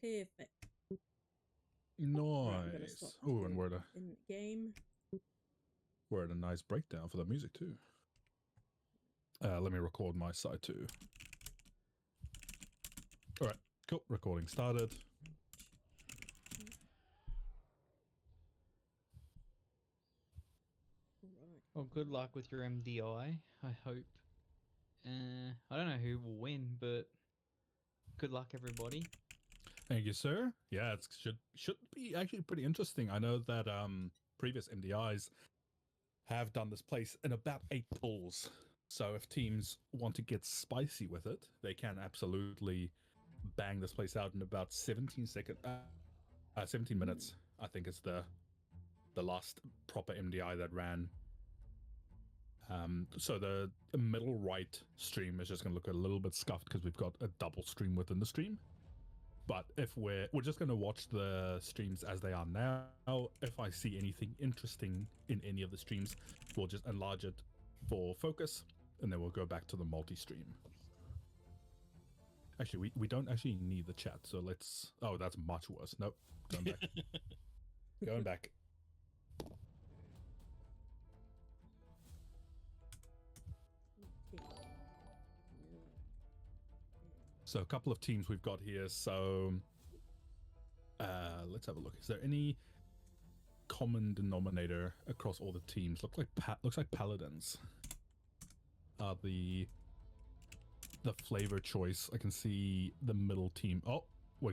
Perfect. Nice. Oh, and we're in game. We're at a nice breakdown for the music too. Let me record my side too. All right, cool. Recording started. Right. Well, good luck with your MDI. I hope. I don't know who will win, but good luck, everybody. Thank you, sir. Yeah, it should be actually pretty interesting. I know that previous MDIs have done this place in about 8 pulls. So if teams want to get spicy with it, they can absolutely bang this place out in about 17 minutes. I think is the last proper MDI that ran. So the middle right stream is just going to look a little bit scuffed because we've got a double stream within the stream. But if we're just going to watch the streams as they are now. If I see anything interesting in any of the streams, we'll just enlarge it for focus, and then we'll go back to the multi-stream. Actually, we don't actually need the chat, so let's... Oh, that's much worse. Nope, going back. Going back. So a couple of teams we've got here. So let's have a look. Is there any common denominator across all the teams? Looks like paladins are the flavor choice. I can see the middle team. Oh, we're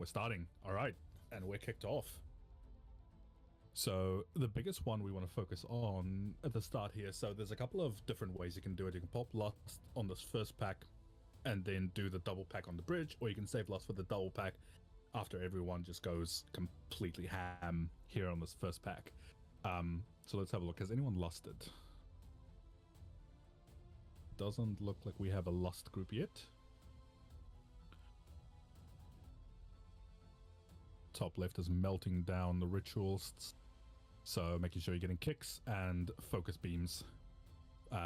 starting. All right, and we're kicked off. So the biggest one we want to focus on at the start here. So there's a couple of different ways you can do it. You can pop lust on this first pack and then do the double pack on the bridge, or you can save lust for the double pack after everyone just goes completely ham here on this first pack. So let's have a look. Has anyone lusted? Doesn't look like we have a lust group yet. Top left is melting down the rituals, so making sure you're getting kicks and focus beams.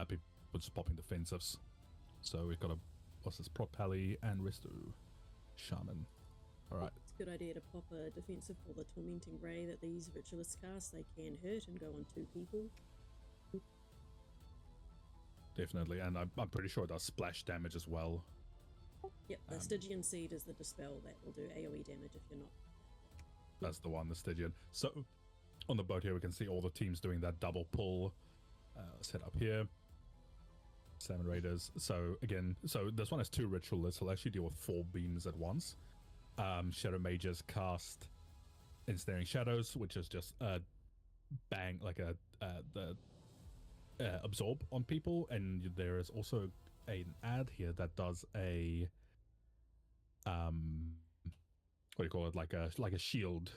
People just popping defensives. So we've got what's this? Prot Pally and Resto Shaman. Alright. It's a good idea to pop a defensive for the Tormenting Ray that these ritualists cast. They can hurt and go on 2 people. Definitely, and I'm pretty sure it does splash damage as well. Yep, the Stygian Seed is the Dispel that will do AoE damage if you're not. That's the one, the Stygian. So on the boat here, we can see all the teams doing that double pull. Let's head up here. Salmon Raiders. So again, this one has 2 ritualists. He'll actually deal with 4 beams at once. Shadow Mages cast Ensnaring Shadows, which is just bang, like the absorb on people. And there is also an ad here that does a what do you call it, like a shield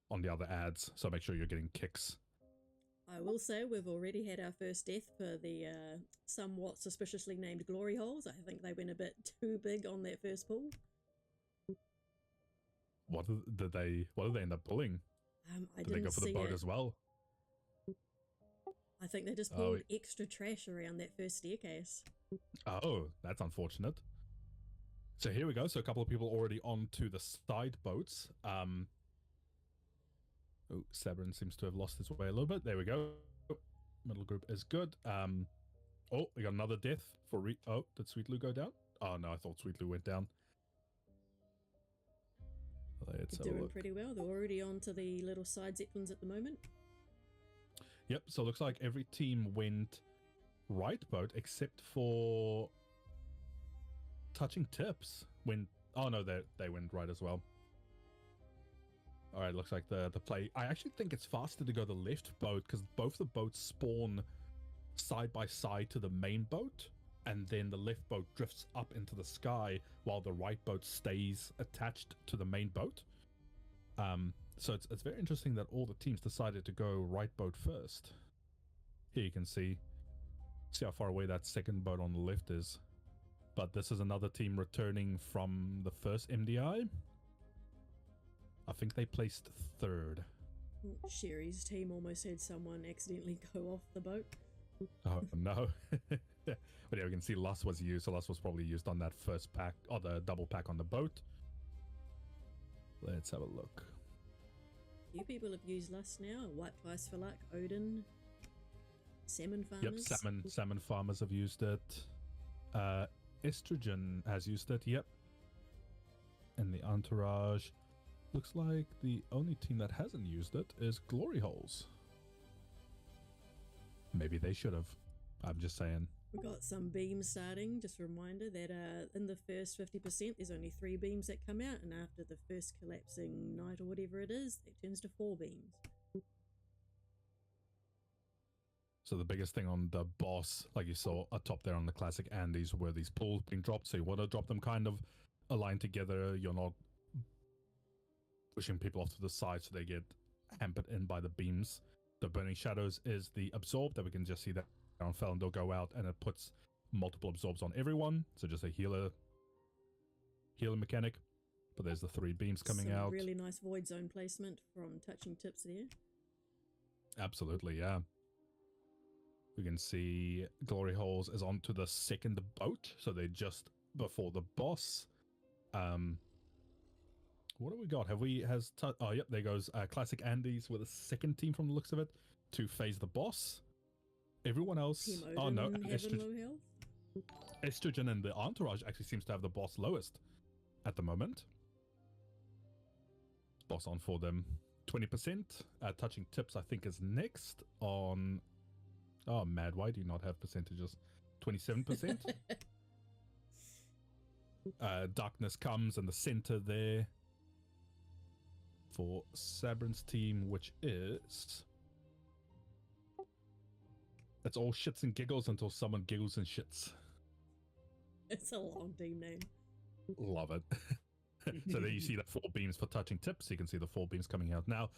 on the other ads. So make sure you're getting kicks. I will say we've already had our first death for the somewhat suspiciously named Glory Holes. I think they went a bit too big on that first pull. What did they end up pulling? Did they go for the boat as well? I think they just pulled extra trash around that first staircase. Oh, that's unfortunate. So here we go. So a couple of people already onto the side boats. Oh, Severin seems to have lost his way a little bit. There we go. Middle group is good. Oh, we got another death for oh, did Sweet Lou go down? Oh no, I thought Sweet Lou went down. They're doing pretty well. They're already on to the little side zeppelins at the moment. Yep, so it looks like every team went right boat except for Touching Tips. Oh no, they went right as well. Alright, looks like the play... I actually think it's faster to go the left boat because both the boats spawn side by side to the main boat, and then the left boat drifts up into the sky while the right boat stays attached to the main boat. So it's very interesting that all the teams decided to go right boat first. Here you can see how far away that second boat on the left is. But this is another team returning from the first MDI. I think they placed 3rd. Sherry's team almost had someone accidentally go off the boat. Oh no. But yeah, we can see Lust was used, so Lust was probably used on that first pack, or the double pack on the boat. Let's have a look. Few people have used Lust now. White Twice for Luck, Odin, Salmon Farmers. Yep, salmon farmers have used it. Estrogen has used it, yep. And the Entourage. Looks like the only team that hasn't used it is Glory Holes. Maybe they should have. I'm just saying. We've got some beams starting. Just a reminder that in the first 50%, there's only 3 beams that come out, and after the first collapsing night or whatever it is, it turns to 4 beams. So the biggest thing on the boss, like you saw atop there on the classic Andes, were these pools being dropped. So you want to drop them kind of aligned together. You're not pushing people off to the side so they get hampered in by the beams. The Burning Shadows is the absorb that we can just see that on Felindor go out, and it puts multiple absorbs on everyone. So just a healer mechanic. But there's the 3 beams coming out. Really nice void zone placement from Touching Tips there. Absolutely, yeah. We can see Glory Holes is onto the second boat, so they're just before the boss. What do we got? Oh, yep, there goes Classic Andes with a second team from the looks of it to phase the boss. Everyone else... Team Odin, oh, no. low health. Estrogen and the Entourage actually seems to have the boss lowest at the moment. Boss on for them. 20%. Touching Tips, I think, is next on... Oh, mad. Why do you not have percentages? 27%. Darkness comes in the center there for Sabrin's team, which is... It's all shits and giggles until someone giggles and shits. It's a long team name. Love it. So there you see the 4 beams for Touching Tips. You can see the 4 beams coming out now.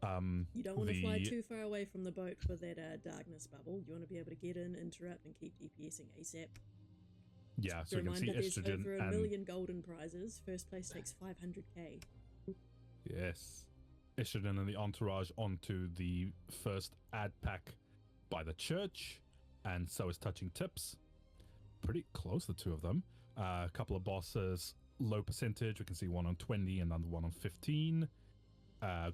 You don't want to fly too far away from the boat for that darkness bubble. You want to be able to get in, interrupt, and keep DPSing ASAP. Yeah, so you can see Estrogen. There's over 1 million golden prizes. First place takes 500k. Yes. Estrogen and the Entourage onto the first ad pack by the church, and so is Touching Tips. Pretty close, the 2 of them. A couple of bosses, low percentage. We can see one on 20 and another one on 15.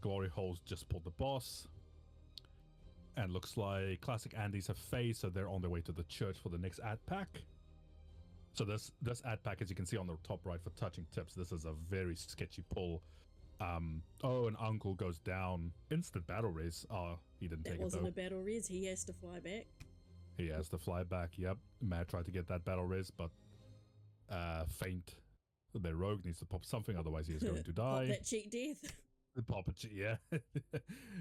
Glory Holes just pulled the boss. And looks like Classic Andes have phased, so they're on their way to the church for the next ad pack. So this ad pack, as you can see on the top right for Touching Tips, this is a very sketchy pull. Oh, and Uncle goes down. Instant battle res. Oh, he didn't take it though. That wasn't a battle res. He has to fly back. He has to fly back, yep. Matt tried to get that battle res, but faint. Their rogue needs to pop something, otherwise he is going to die. Pop that cheat death. Pop it, yeah.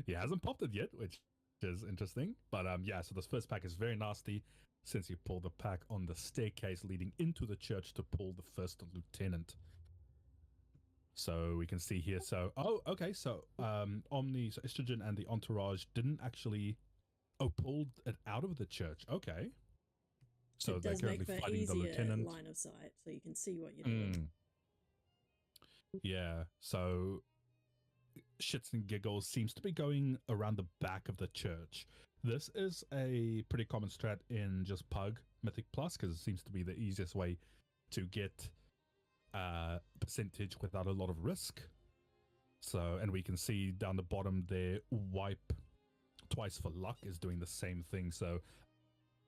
He hasn't popped it yet, which is interesting. But yeah, so this first pack is very nasty, since you pull the pack on the staircase leading into the church to pull the first lieutenant. So we can see here. So, oh, okay. So, Omni, so Estrogen and the Entourage didn't actually, pulled it out of the church. Okay. So they're currently fighting the lieutenant. Line of sight, so you can see what you're doing. Yeah. So, Shits and Giggles seems to be going around the back of the church. This is a pretty common strat in just Pug Mythic Plus, because it seems to be the easiest way to get percentage without a lot of risk. So, and we can see down the bottom there, Wipe Twice for Luck is doing the same thing. So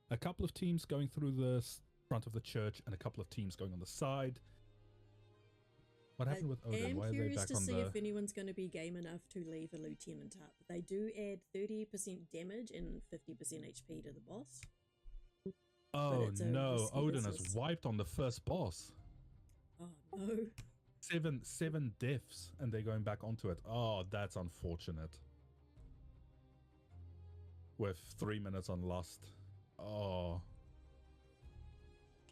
a couple of teams going through the front of the church and a couple of teams going on the side. What happened with Odin? Why are they back on the... I'm curious to see if anyone's going to be game enough to leave a lieutenant up. They do add 30% damage and 50% HP to the boss. Oh no, Odin is wiped on the first boss. Oh no. 7 deaths, and they're going back onto it. Oh, that's unfortunate. With 3 minutes on Lust. Oh.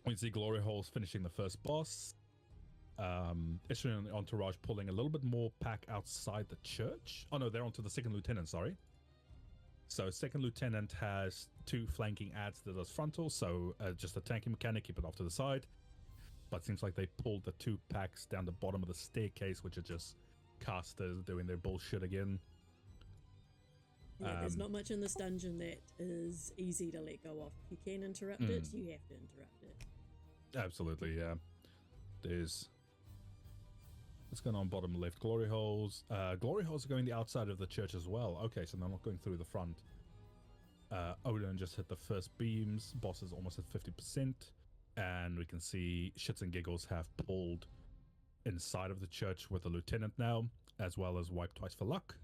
We see Glory Holes finishing the first boss. Estrogen and the Entourage pulling a little bit more pack outside the church. Oh no, they're onto the second lieutenant, sorry. So second lieutenant has 2 flanking ads that does frontal, so just a tanking mechanic, keep it off to the side. But it seems like they pulled the 2 packs down the bottom of the staircase, which are just casters doing their bullshit again. Yeah, there's not much in this dungeon that is easy to let go off. If you can interrupt it, you have to interrupt it. Absolutely, yeah. There's What's going on bottom left? Glory holes. Glory holes are going the outside of the church as well. Okay, so they're not going through the front. Odin just hit the first beams. Boss is almost at 50%. And we can see Shits and Giggles have pulled inside of the church with the lieutenant now, as well as Wipe Twice for Luck.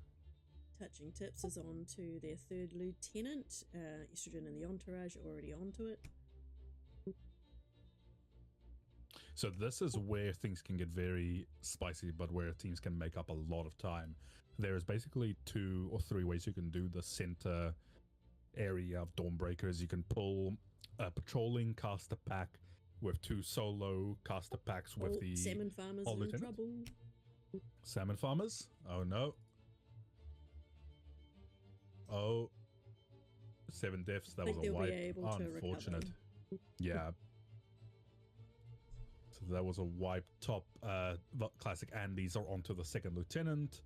Touching Tips is on to their third lieutenant. Estrogen and the Entourage already onto it. So this is where things can get very spicy, but where teams can make up a lot of time. There is basically 2 or 3 ways you can do the center area of Dawnbreakers. You can pull a patrolling caster pack with 2 solo caster packs with the Salmon Farmers in lieutenant. trouble. Salmon Farmers? Oh no. Oh. 7 deaths. That was a wipe. Unfortunate. Yeah. So that was a wipe. Top classic Andes are onto the second lieutenant.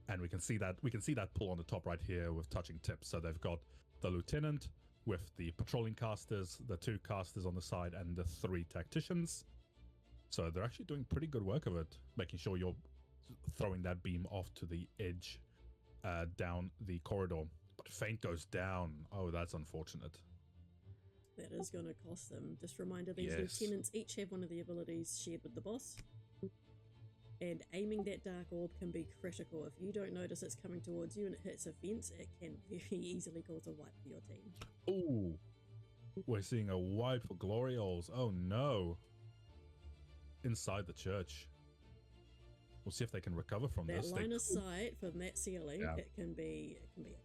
And we can see that pull on the top right here with touching tips. So they've got the lieutenant with the patrolling casters, the 2 casters on the side, and the 3 tacticians. So they're actually doing pretty good work of it, making sure you're throwing that beam off to the edge down the corridor. But Feint goes down. Oh, that's unfortunate. That is going to cost them. Just a reminder, these lieutenants each have one of the abilities shared with the boss. And aiming that dark orb can be critical. If you don't notice it's coming towards you and it hits a fence, it can very easily cause a wipe for your team. Ooh. We're seeing a wipe for Glory Holes. Oh no. Inside the church. We'll see if they can recover from that this. That line of sight from that ceiling, yeah. it can be a killer.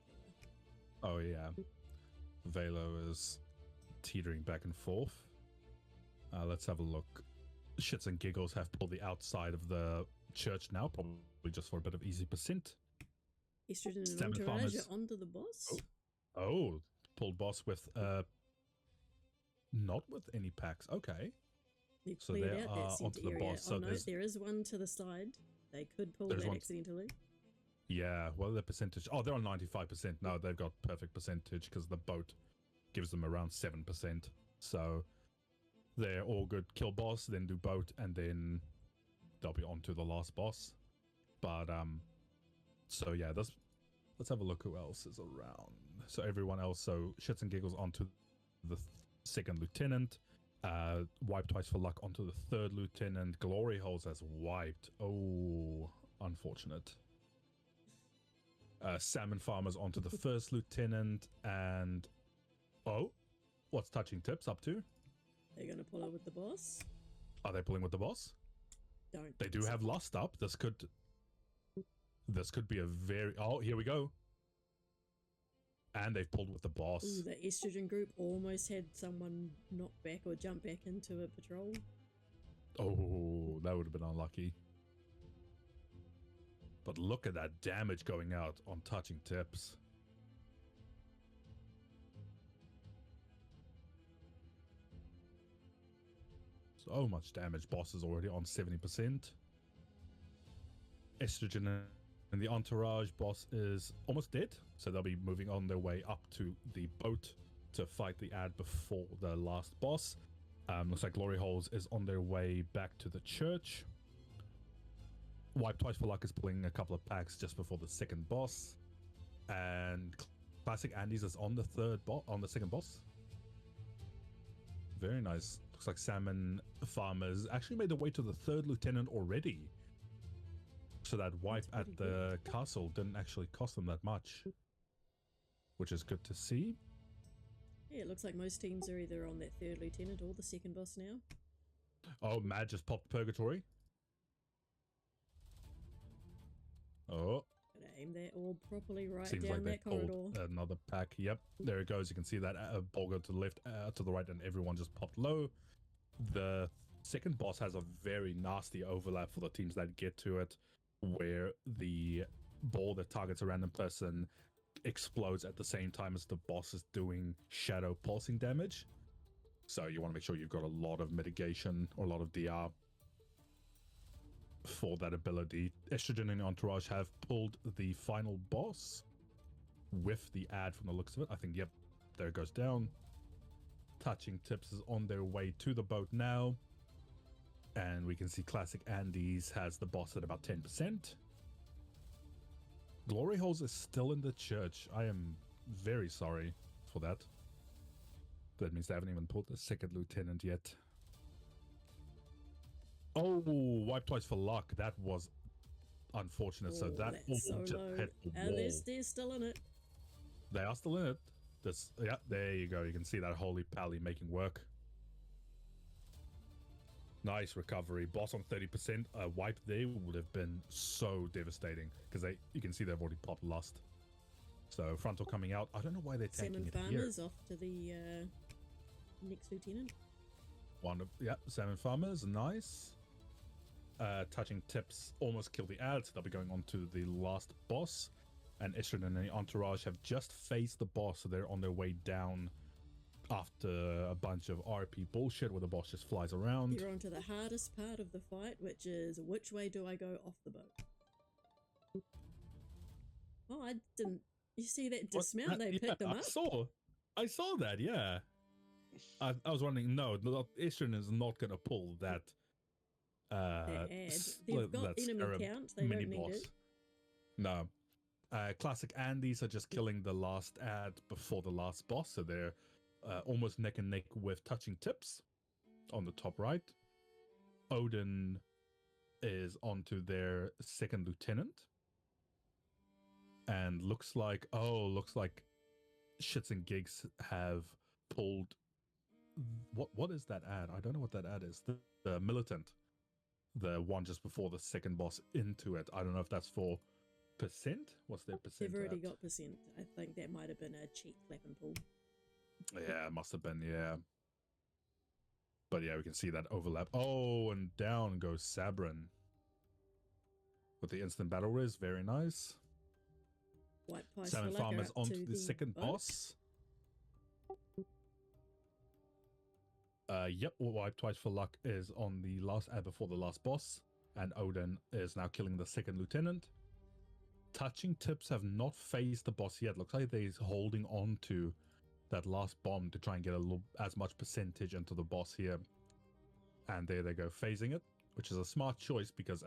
Oh yeah. Velo is teetering back and forth. Let's have a look. Shits and Giggles have pulled the outside of the church now, probably just for a bit of easy percent. Estrogen and Entourage are onto the boss. Oh, pulled boss with not with any packs. Okay. They've So they cleared out that are center onto the area. boss. So no, there is one to the side. They could pull that accidentally. Yeah, well, the percentage. Oh, they're on 95%. No, they've got perfect percentage because the boat gives them around 7%. So they're all good. Kill boss, then do boat, and then they'll be on to the last boss. But so yeah, let's have a look who else is around. So everyone else. So Shits and Giggles onto the second lieutenant. Wipe Twice for Luck onto the third lieutenant. Glory Holes has wiped. Oh, unfortunate. Salmon Farmers onto the first lieutenant. And oh, what's Touching Tips up to? They're going to pull it with the boss. Are they pulling with the boss? Don't. They do have Lust up. This could be a very... Oh, here we go. And they've pulled with the boss. Ooh, the Estrogen group almost had someone knock back or jump back into a patrol. Oh, that would have been unlucky. But look at that damage going out on Touching Tips. So much damage. Boss is already on 70%. Estrogen and the Entourage boss is almost dead. So they'll be moving on their way up to the boat to fight the ad before the last boss. Looks like Glory Holes is on their way back to the church. Wipe Twice for Luck is pulling a couple of packs just before the second boss. And Classic Andes is on the second boss. Very nice. Looks like Salmon Farmers actually made their way to the third lieutenant already. So that wipe at the castle didn't actually cost them that much. Which is good to see. Yeah, it looks like most teams are either on that third lieutenant or the second boss now. Oh, Mad just popped Purgatory. Oh. Gotta aim that orb properly right Seems down like they that corridor. pulled another pack. Yep, there it goes. You can see that ball go to the left, to the right, and everyone just popped low. The second boss has a very nasty overlap for the teams that get to it, where the ball that targets a random person explodes at the same time as the boss is doing shadow pulsing damage. So you want to make sure you've got a lot of mitigation or a lot of DR for that ability. Estrogen and Entourage have pulled the final boss with the ad from the looks of it. I think, yep, there it goes down. Touching Tips is on their way to the boat now. And we can see Classic Andes has the boss at about 10%. Glory Holes is still in the church. I am very sorry for that. That means they haven't even pulled the second lieutenant yet. Oh, wipe twice for luck. That was unfortunate. Oh, so that that's so just low. hit the wall. They're still in it. They are still in it. This, yeah, there you go. You can see that Holy Pally making work. Nice recovery. Boss on 30%. A wipe there would have been so devastating because you can see they've already popped Lust. So frontal coming out. I don't know why they're tanking Salmon it here. Farmers off to the next lieutenant. Salmon Farmers, nice. Touching tips almost kill the ad, so they'll be going on to the last boss. And Estrogen and the Entourage have just faced the boss, so they're on their way down after a bunch of RP bullshit where the boss just flies around. They're on to the hardest part of the fight, which is which way do I go off the boat? Oh, I didn't. You see that dismount? They picked them up. I saw that. Yeah. I was wondering. No, Estrogen is not going to pull that. They've got enemy count. They don't need it. No. Classic Andes are just killing the last ad before the last boss, so they're almost neck and neck with touching tips on the top right. Odin is onto their second lieutenant. And looks like Shits and Gigs have pulled what is that ad? I don't know what that ad is. The militant. The one just before the second boss into it. I don't know if that's for percent. What's their percent? They've already got percent. I think that might have been a cheap clap and pull. Yeah, it must have been, yeah. But yeah, we can see that overlap. Oh, and down goes Sabrin. With the instant battle res, very nice. Salmon Farmers onto the second boss. Yep, wipe twice for luck is on the last ad before the last boss. And Odin is now killing the second lieutenant. Touching tips have not phased the boss yet. Looks like they're holding on to that last bomb to try and get as much percentage into the boss here. And there they go, phasing it, which is a smart choice because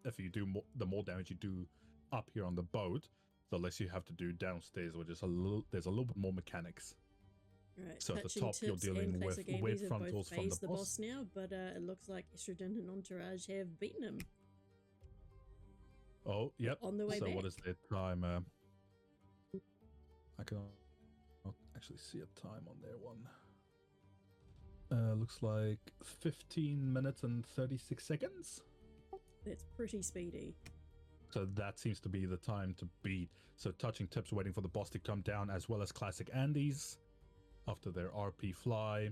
if you do the more damage you do up here on the boat, the less you have to do downstairs, which is there's a little bit more mechanics. Right, so at the top you're dealing with web frontals from the boss now, but it looks like Estrogen and Entourage have beaten him. Oh, yep. On the way back. So what is their time? I can not actually see a time on their one. Looks like 15 minutes and 36 seconds. That's pretty speedy. So that seems to be the time to beat. So touching tips waiting for the boss to come down, as well as Classic Andes after their RP fly.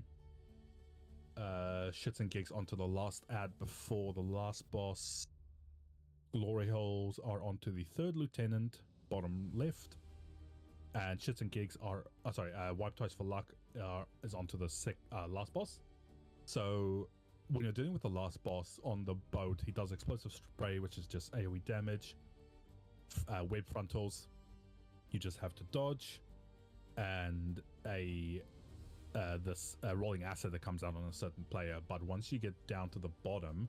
Shits and Gigs onto the last ad before the last boss. Glory Holes are onto the third lieutenant, bottom left. And Shits and Gigs are, Wipe Twice for Luck is onto the last boss. So when you're dealing with the last boss on the boat, he does explosive spray, which is just AoE damage. Web frontals, you just have to dodge. And this rolling acid that comes out on a certain player. But once you get down to the bottom,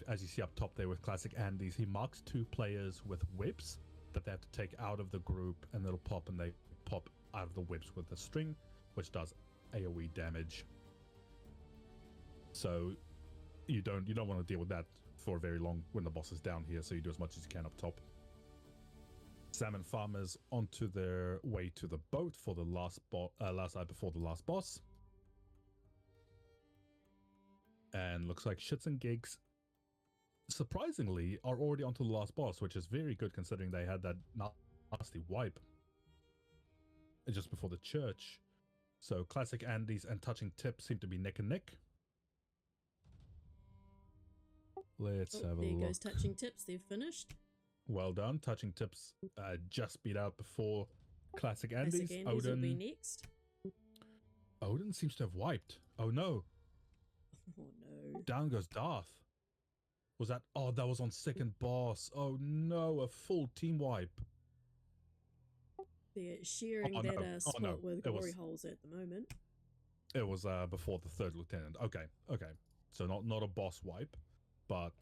as you see up top there with Classic Andes, he marks 2 players with whips that they have to take out of the group, and it'll pop, and they pop out of the whips with a string, which does AoE damage. So you don't want to deal with that for very long when the boss is down here, so you do as much as you can up top. Salmon Farmers onto their way to the boat for the last night before the last boss. And looks like Shits and Gigs, surprisingly, are already onto the last boss, which is very good considering they had that nasty wipe just before the church. So Classic Andes and Touching Tips seem to be neck and neck. Let's have a look. There goes Touching Tips. They've finished. Well done. Touching Tips just beat out before Classic Andes. Classic Andes will be next. Odin seems to have wiped. Oh no. Oh no. Down goes Darth. Was that? Oh, that was on second boss. Oh no, a full team wipe. They're sharing that spot with Glory Holes at the moment. It was before the third lieutenant. Okay. So not a boss wipe, but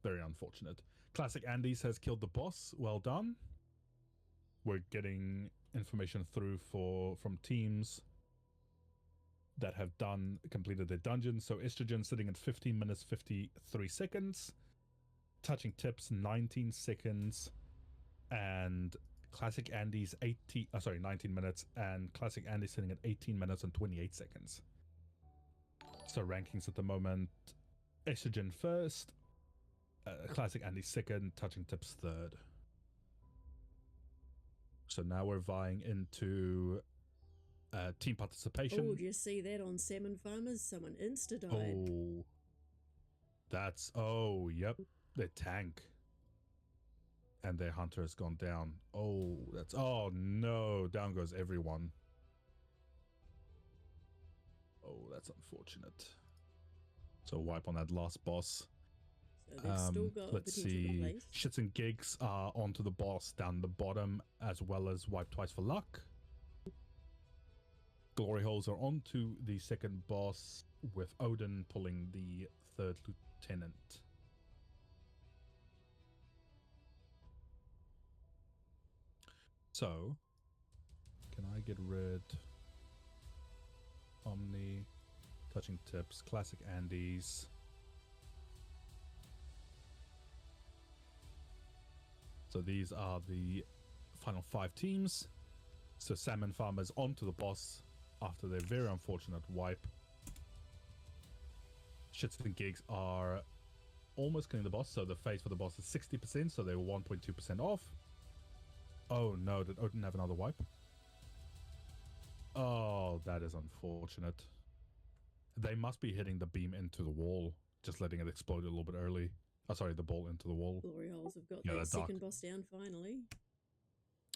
very unfortunate. Classic Andes has killed the boss. Well done. We're getting information through from teams that have completed their dungeon. So Estrogen sitting at 15 minutes 53 seconds. Touching Tips 19 seconds. And Classic Andy's 19 minutes, and Classic Andy sitting at 18 minutes and 28 seconds. So rankings at the moment: Estrogen first, Classic Andy second, Touching Tips third. So now we're vying into team participation. Oh, do you see that on Salmon Farmers? Someone insta-died. Oh, yep, their tank. And their hunter has gone down. Oh no, down goes everyone. Oh, that's unfortunate. So wipe on that last boss. So they've still got let's see. Shits and Gigs are onto the boss down the bottom, as well as wipe twice for luck. Glory holes are onto the second boss, with Odin pulling the third lieutenant. So, can I get rid Omni, Touching Tips, Classic Andes? So these are the final 5 teams. So Salmon Farmers onto the boss after their very unfortunate wipe. Shits and Gigs are almost killing the boss, so the phase for the boss is 60%, so they were 1.2% off. Oh no, did Odin have another wipe? Oh, that is unfortunate. They must be hitting the beam into the wall, just letting it explode a little bit early. Oh, sorry, the ball into the wall. Glory holes have got that second boss down finally.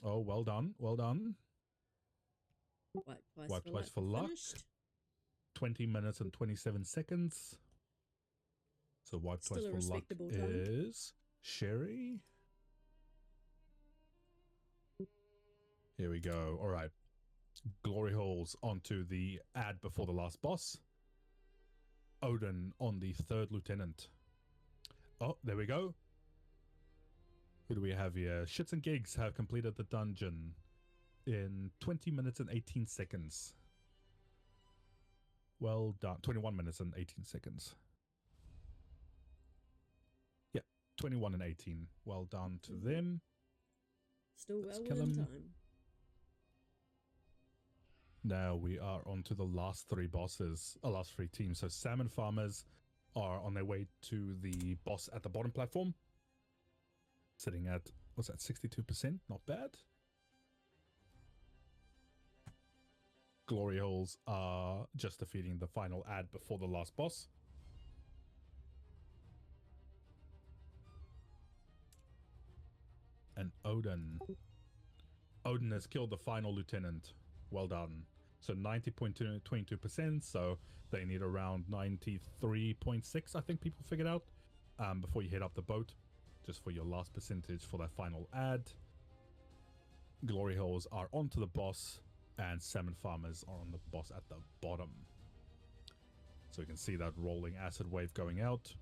Oh, well done, well done. Wipe twice for luck. Finished. 20 minutes and 27 seconds. So wipe Still twice for luck is Sherry. Here we go. All right. Glory holes onto the ad before the last boss. Odin on the third lieutenant. Oh, there we go. Who do we have here? Shits and Gigs have completed the dungeon in 20 minutes and 18 seconds. Well done. 21 minutes and 18 seconds. Yeah, 21 and 18. Well done to them. Still well within time. Now we are on to the last 3 bosses, last 3 teams. So Salmon Farmers are on their way to the boss at the bottom platform. Sitting at, what's that, 62%? Not bad. Glory holes are just defeating the final ad before the last boss. And Odin has killed the final lieutenant. Well done. So 90.22%, so they need around 93.6, I think people figured out, before you head up the boat, just for your last percentage for that final ad. Glory holes are onto the boss, and Salmon Farmers are on the boss at the bottom. So you can see that rolling acid wave going out.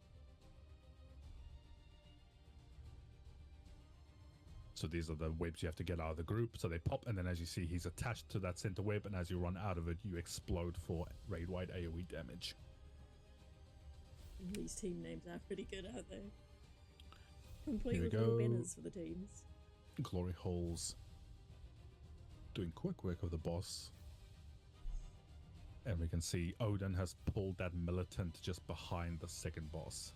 So these are the webs you have to get out of the group. So they pop, and then as you see, he's attached to that center web, and as you run out of it, you explode for raid-wide AoE damage. These team names are pretty good, aren't they? Complete with little banners for the teams. Glory holes doing quick work of the boss. And we can see Odin has pulled that militant just behind the second boss.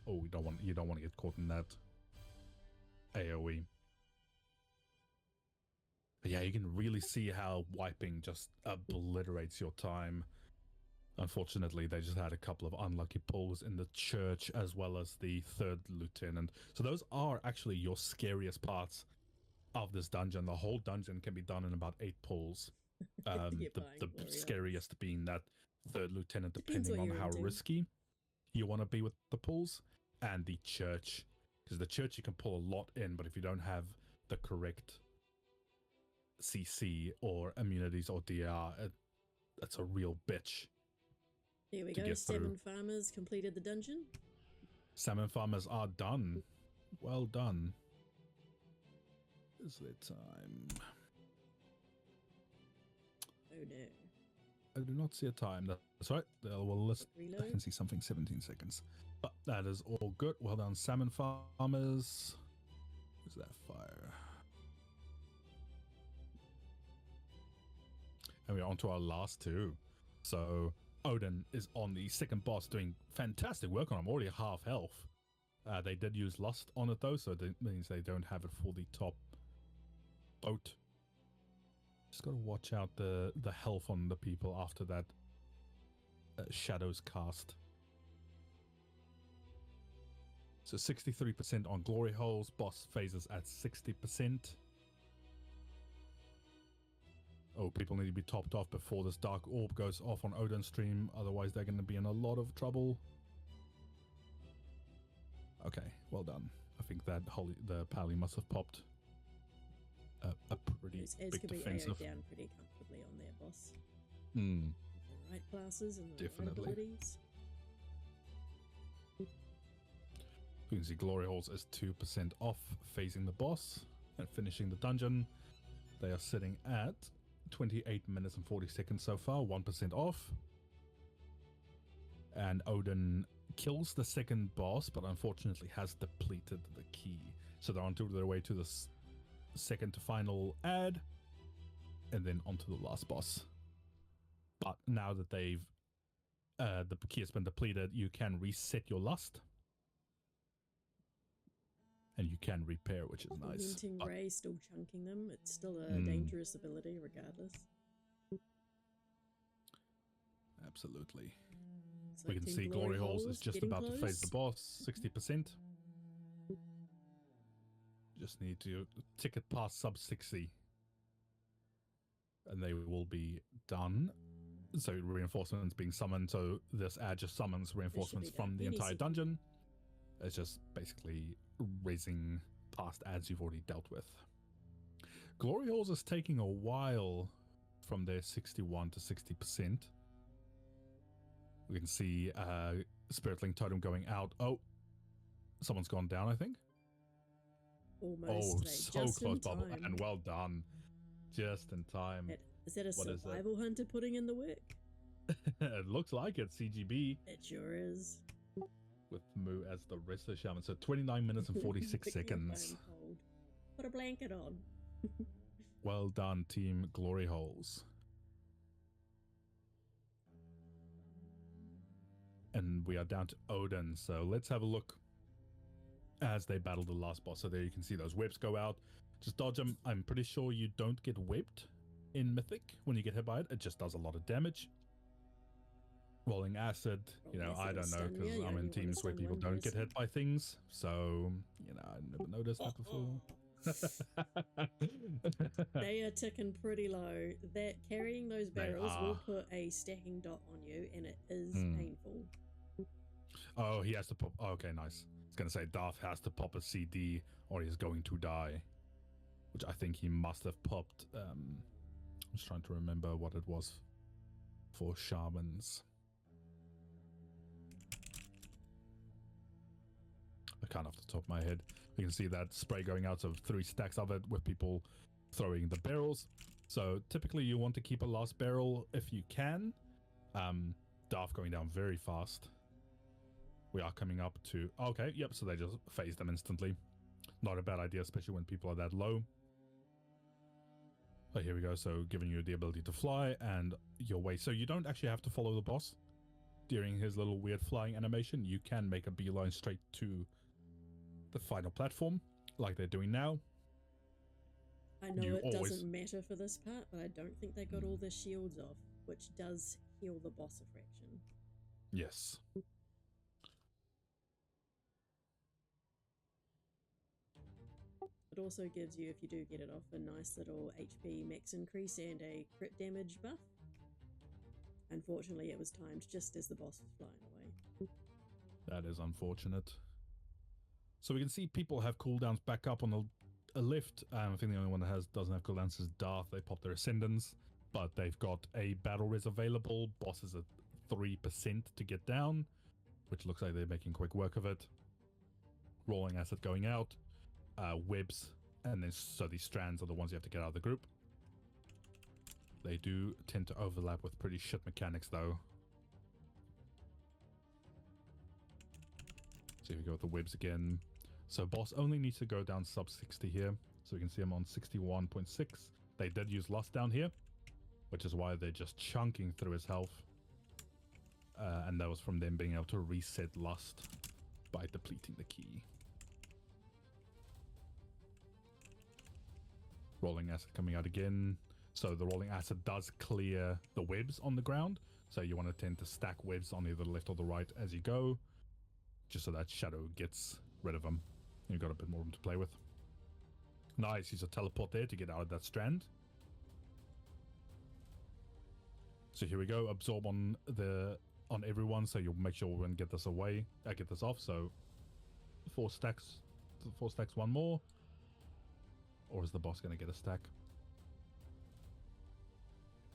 Oh, you don't want to get caught in that AoE. But yeah, you can really see how wiping just obliterates your time. Unfortunately, they just had a couple of unlucky pulls in the church as well as the third lieutenant. So those are actually your scariest parts of this dungeon. The whole dungeon can be done in about 8 pulls. The scariest being that third lieutenant, depending on how risky you want to be with the pulls, and the church. Because the church you can pull a lot in, but if you don't have the correct CC or immunities or DR, it's a real bitch. Here we go. Salmon Farmers completed the dungeon. Salmon Farmers are done. Well done. Is there time? Oh no. I do not see a time. That's right. We'll list. I can see something 17 seconds. But that is all good. Well done, Salmon Farmers. Is that fire? And we're on to our last two. So Odin is on the second boss, doing fantastic work on him. Already half health. They did use Lust on it though, so that means they don't have it for the top boat. Just got to watch out the health on the people after that Shadows cast. So 63% on glory holes. Boss phases at 60%. Oh, people need to be topped off before this dark orb goes off on Odin's stream. Otherwise, they're going to be in a lot of trouble. Okay, well done. I think that the Pally must have popped a pretty big defensive. Down pretty comfortably on their boss. Hmm. The right classes and the Definitely. right abilities. You can see Glory Holes is 2% off facing the boss and finishing the dungeon. They are sitting at 28 minutes and 40 seconds so far, 1% off. And Odin kills the second boss, but unfortunately has depleted the key. So they're on their way to the second to final ad, and then onto the last boss. But now that they've the key has been depleted, you can reset your lust. And you can repair, which is nice. Minting Ray, still chunking them. It's still a dangerous ability, regardless. Absolutely. We can see Glory Holes is just about to face the boss, 60%. Just need to tick it past sub 60. And they will be done. So reinforcements being summoned. So this ad just summons reinforcements from the entire dungeon. It's just basically raising past ads you've already dealt with. Glory Holes is taking a while from their 61 to 60%. We can see Spiritling Totem going out. Oh, someone's gone down, I think. Almost. Oh, so close, Bubble. And well done. Just in time. Is that a survival hunter putting in the work? It looks like it, CGB. It sure is. With Moo as the rest of the shaman. So 29 minutes and 46 seconds. Put a blanket on. Well done, Team Glory Holes. And we are down to Odin. So let's have a look as they battle the last boss. So there you can see those webs go out. Just dodge them. I'm pretty sure you don't get webbed in Mythic when you get hit by it. It just does a lot of damage. Rolling acid, you know, I don't know, because I'm in teams where people don't get hit by things. So, you know, I never noticed that before. They are ticking pretty low. That carrying those barrels will put a stacking dot on you, and it is painful. Oh, he has to pop. Oh, okay, nice. I was going to say Darth has to pop a CD or he's going to die, which I think he must have popped. I'm just trying to remember what it was for shamans. I can't off the top of my head. You can see that spray going out of 3 stacks of it with people throwing the barrels. So typically you want to keep a last barrel if you can. Darth going down very fast. We are coming up to... Okay, yep, so they just phase them instantly. Not a bad idea, especially when people are that low. Oh, here we go. So giving you the ability to fly and your way. So you don't actually have to follow the boss during his little weird flying animation. You can make a beeline straight to the final platform like they're doing now. I know it doesn't matter for this part, but I don't think they got all the shields off, which does heal the boss a fraction. Yes. It also gives you, if you do get it off, a nice little HP max increase and a crit damage buff. Unfortunately, it was timed just as the boss was flying away. That is unfortunate. So we can see people have cooldowns back up on a lift. I think the only one that doesn't have cooldowns is Darth. They pop their Ascendants, but they've got a battle res available. Boss is 3% to get down, which looks like they're making quick work of it. Rolling acid going out, webs, and then so these strands are the ones you have to get out of the group. They do tend to overlap with pretty shit mechanics though. So here we go with the webs again. So boss only needs to go down sub 60 here. So we can see I'm on 61.6. They did use lust down here, which is why they're just chunking through his health. And that was from them being able to reset lust by depleting the key. Rolling acid coming out again. So the rolling acid does clear the webs on the ground. So you want to tend to stack webs on either the left or the right as you go, just so that shadow gets rid of them. You've got a bit more room to play with. Nice, use a teleport there to get out of that strand. So here we go, absorb on everyone, so you'll make sure we're gonna get this away. Get this off. So 4 stacks, one more. Or is the boss gonna get a stack?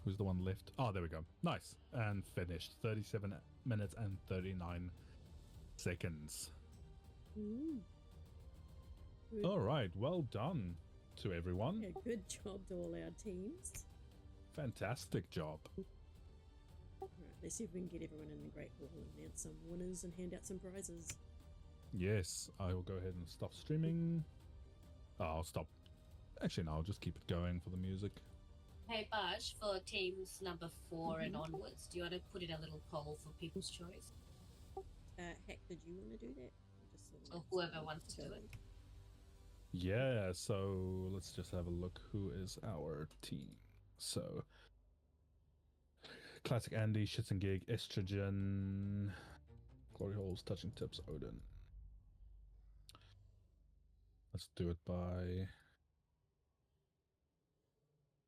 Who's the one left? Oh, there we go. Nice. And finished. 37 minutes and 39 seconds. Ooh. All right. Well done to everyone. Yeah, good job to all our teams. Fantastic job. Alright, let's see if we can get everyone in the Great Hall and announce some winners and hand out some prizes. Yes, I will go ahead and stop streaming. Oh, I'll stop. Actually, no, I'll just keep it going for the music. Hey, Baj, for teams number 4 and onwards, do you want to put in a little poll for people's choice? Hak, did you want to do that? Or whoever wants to do it. Yeah, so let's just have a look who is our team. So, Classic Andy, Shits and Gig, Estrogen, Glory Holes, Touching Tips, Odin. Let's do it by...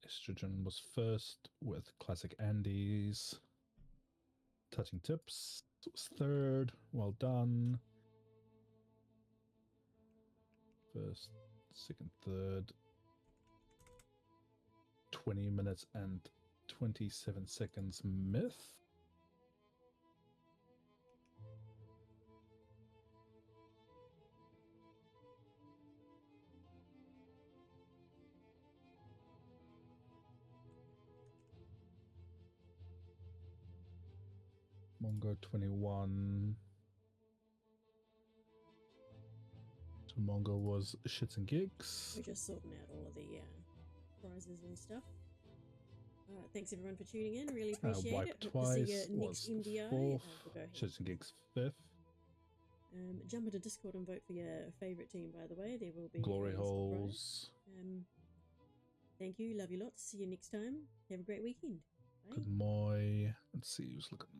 Estrogen was first with Classic Andy's. Touching Tips was third. Well done. First, second, third. 20 minutes and 27 seconds Myth. Mongo 21. So Mongo was Shits and Gigs. We're just sorting out all of the prizes and stuff. Thanks everyone for tuning in. Really appreciate Wipe it. Twice Hope to see you next was MDI. fourth. We'll go ahead. Shits and Gigs 5th. Jump into Discord and vote for your favourite team, by the way. There will be Glory a Holes. Thank you. Love you lots. See you next time. Have a great weekend. Bye. Good morning. Let's see who's looking